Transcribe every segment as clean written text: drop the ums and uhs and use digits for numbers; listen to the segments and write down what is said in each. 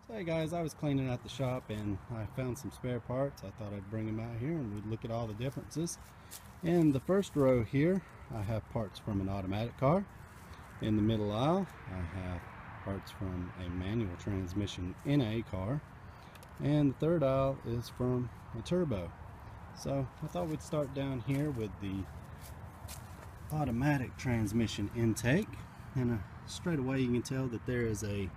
So hey guys, I was cleaning out the shop and I found some spare parts. I thought I'd bring them out here and we'd look at all the differences. In the first row here, I have parts from an automatic car. In the middle aisle, I have parts from a manual transmission in a car. And the third aisle is from a turbo. So I thought we'd start down here with the automatic transmission intake. And straight away you can tell that there is a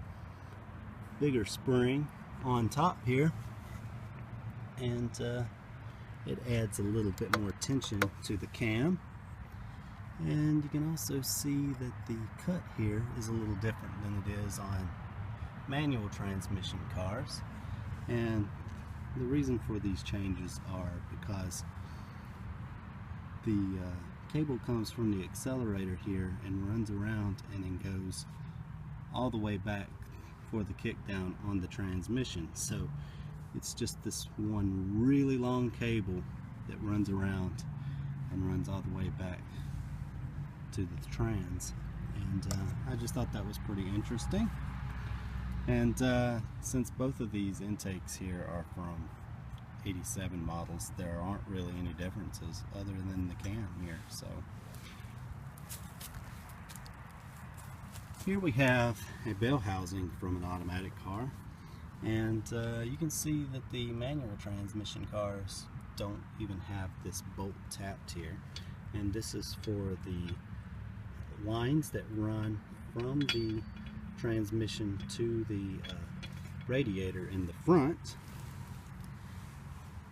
bigger spring on top here, and it adds a little bit more tension to the cam. And you can also see that the cut here is a little different than it is on manual transmission cars, and the reason for these changes are because the cable comes from the accelerator here and runs around and then goes all the way back for the kick down on the transmission. So it's just this one really long cable that runs around and runs all the way back to the trans, and I just thought that was pretty interesting. And since both of these intakes here are from 87 models, there aren't really any differences other than the cam here. So here we have a bell housing from an automatic car, and you can see that the manual transmission cars don't even have this bolt tapped here, and this is for the lines that run from the transmission to the radiator in the front.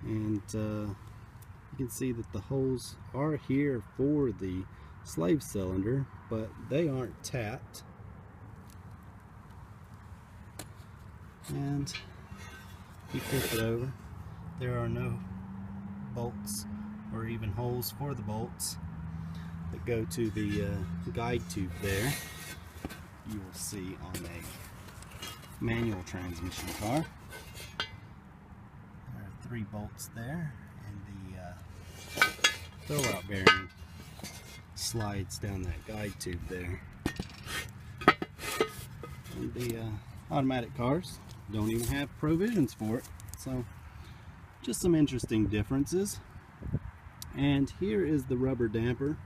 And you can see that the holes are here for the slave cylinder, but they aren't tapped. And if you flip it over, there are no bolts or even holes for the bolts that go to the guide tube there. You will see on a manual transmission car. There are 3 bolts there, and the throwout bearing slides down that guide tube there. And the automatic cars don't even have provisions for it. So just some interesting differences. And here is the rubber damper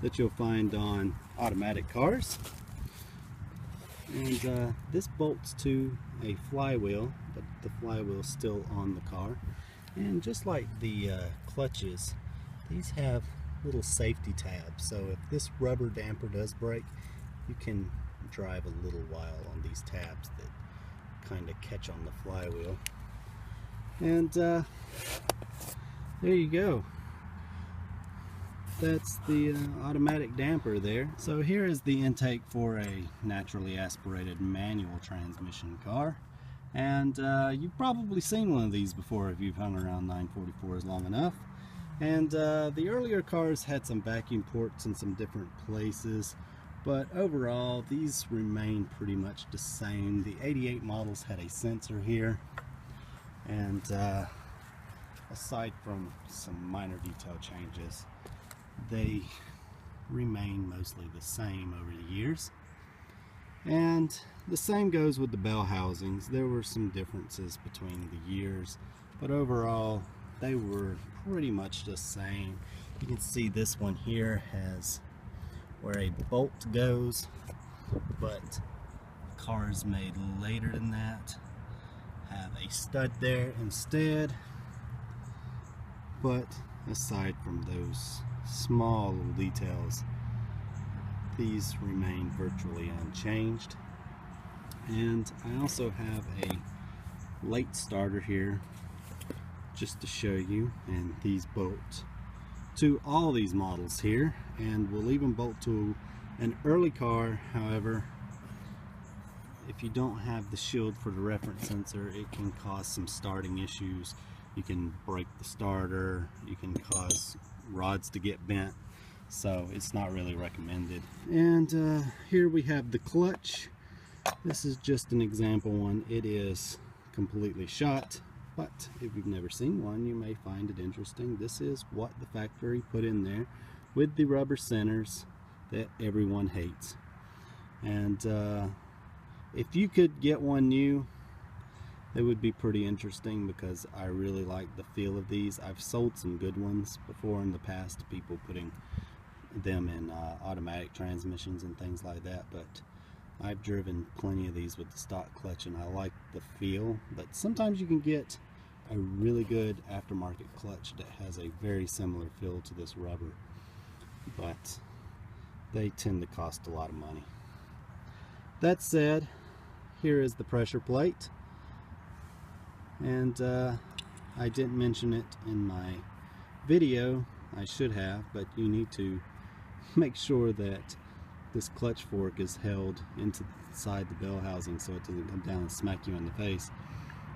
that you'll find on automatic cars. And this bolts to a flywheel, but the flywheel's still on the car. And just like the clutches, these have little safety tabs, so if this rubber damper does break, you can drive a little while on these tabs that kind of catch on the flywheel. And there you go. That's the automatic damper there. So here is the intake for a naturally aspirated manual transmission car, and you've probably seen one of these before if you've hung around 944s long enough. And the earlier cars had some vacuum ports in some different places, but overall these remain pretty much the same. The 88 models had a sensor here, and aside from some minor detail changes, they remain mostly the same over the years. And the same goes with the bell housings. There were some differences between the years, but overall they were pretty much the same. You can see this one here has where a bolt goes, but cars made later than that have a stud there instead. But aside from those small little details, these remain virtually unchanged. And I also have a late starter here just to show you, and these bolt to all these models here, and will even bolt to an early car. However, if you don't have the shield for the reference sensor, it can cause some starting issues. You can break the starter, you can cause rods to get bent, so it's not really recommended. And here we have the clutch. This is just an example one. It is completely shot, but if you've never seen one, you may find it interesting. This is what the factory put in there with the rubber centers that everyone hates. And if you could get one new, They would be pretty interesting because I really like the feel of these. I've sold some good ones before in the past to people putting them in automatic transmissions and things like that, but I've driven plenty of these with the stock clutch and I like the feel. But sometimes you can get a really good aftermarket clutch that has a very similar feel to this rubber, but they tend to cost a lot of money. That said, here is the pressure plate, and I didn't mention it in my video. I should have, but you need to make sure that this clutch fork is held inside the bell housing so it doesn't come down and smack you in the face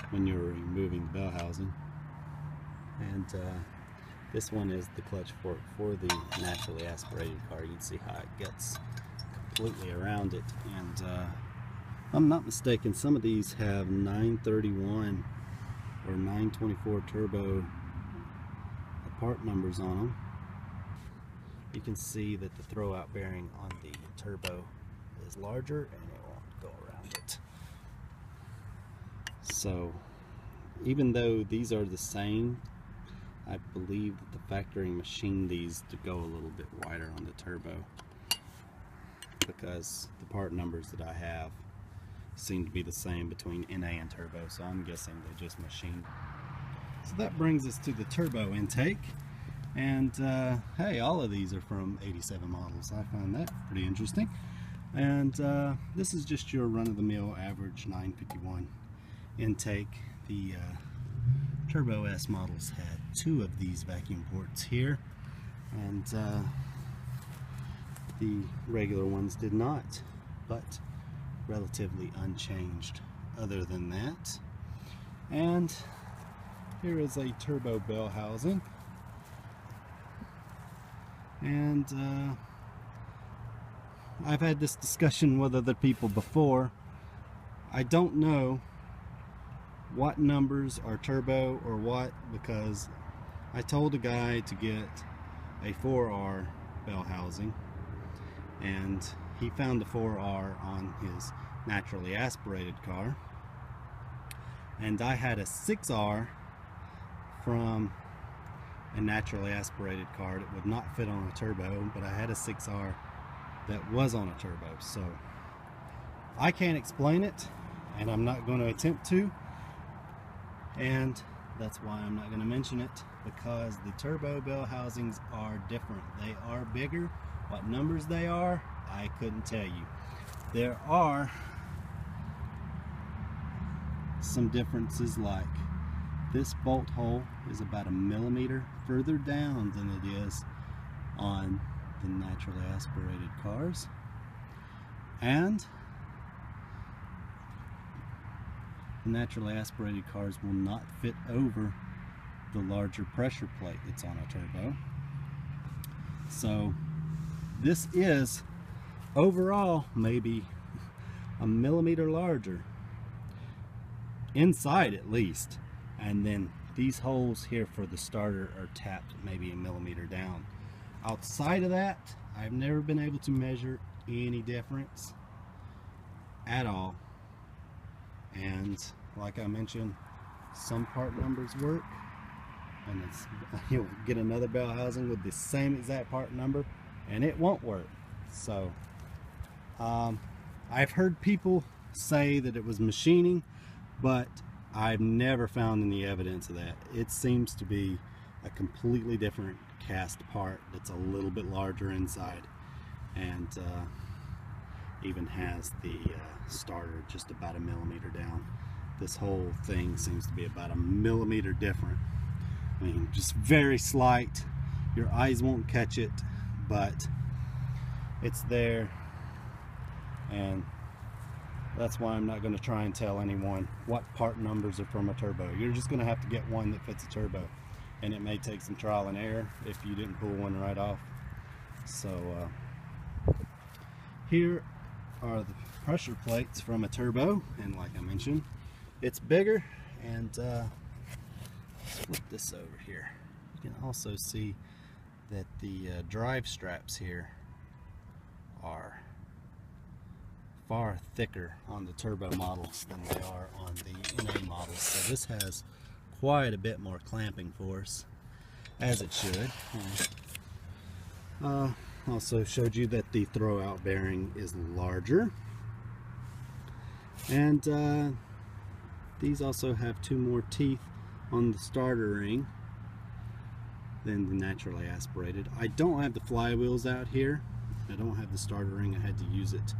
when you're removing the bell housing. And this one is the clutch fork for the naturally aspirated car. You can see how it gets completely around it, and if I'm not mistaken, some of these have 931 or 924 turbo part numbers on them. You can see that the throwout bearing on the turbo is larger and it won't go around it. So even though these are the same, I believe that the factory machined these to go a little bit wider on the turbo, because the part numbers that I have seem to be the same between NA and turbo, so I'm guessing they just machined. So that brings us to the turbo intake, and hey, all of these are from 87 models. I find that pretty interesting. And this is just your run-of-the-mill average 951 intake. The Turbo S models had 2 of these vacuum ports here, and the regular ones did not, but relatively unchanged other than that. And here is a turbo bell housing, and I've had this discussion with other people before. I don't know what numbers are turbo or what, because I told a guy to get a 4R bell housing, and he found the 4R on his naturally aspirated car, and I had a 6R from a naturally aspirated car that would not fit on a turbo, but I had a 6R that was on a turbo. So I can't explain it, and I'm not going to attempt to, and that's why I'm not going to mention it, because the turbo bell housings are different. They are bigger. What numbers they are, I couldn't tell you. There are some differences, like this bolt hole is about 1 millimeter further down than it is on the naturally aspirated cars, and the naturally aspirated cars will not fit over the larger pressure plate that's on a turbo. So this is overall maybe 1 millimeter larger inside, at least, and then these holes here for the starter are tapped maybe 1 millimeter down. Outside of that, I've never been able to measure any difference at all, and like I mentioned, some part numbers work, and it's, you'll get another bell housing with the same exact part number and it won't work. So I've heard people say that it was machining, but I've never found any evidence of that. It seems to be a completely different cast part that's a little bit larger inside, and even has the starter just about 1 millimeter down. This whole thing seems to be about 1 millimeter different. I mean, just very slight. Your eyes won't catch it, but it's there, and that's why I'm not going to try and tell anyone what part numbers are from a turbo. You're just going to have to get one that fits a turbo, and it may take some trial and error if you didn't pull one right off. So here are the pressure plates from a turbo, and like I mentioned, it's bigger. And let's flip this over here. You can also see that the drive straps here are far thicker on the turbo models than they are on the NA models. So this has quite a bit more clamping force, as it should. Also showed you that the throwout bearing is larger. And these also have 2 more teeth on the starter ring than the naturally aspirated. I don't have the flywheels out here. I don't have the starter ring. I had to use it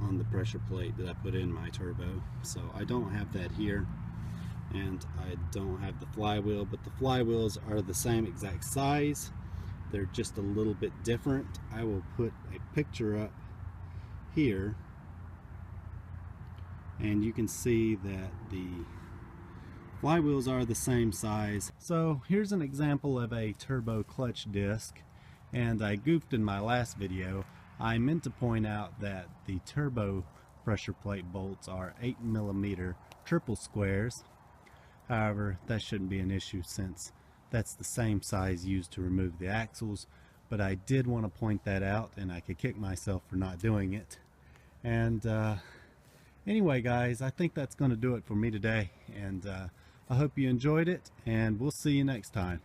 on the pressure plate that I put in my turbo. So I don't have that here. And I don't have the flywheel, but the flywheels are the same exact size. They're just a little bit different. I will put a picture up here, and you can see that the flywheels are the same size. So here's an example of a turbo clutch disc, and I goofed in my last video. I meant to point out that the turbo pressure plate bolts are 8mm triple squares. However, that shouldn't be an issue since that's the same size used to remove the axles, but I did want to point that out, and I could kick myself for not doing it. And anyway guys, I think that's going to do it for me today, and I hope you enjoyed it, and we'll see you next time.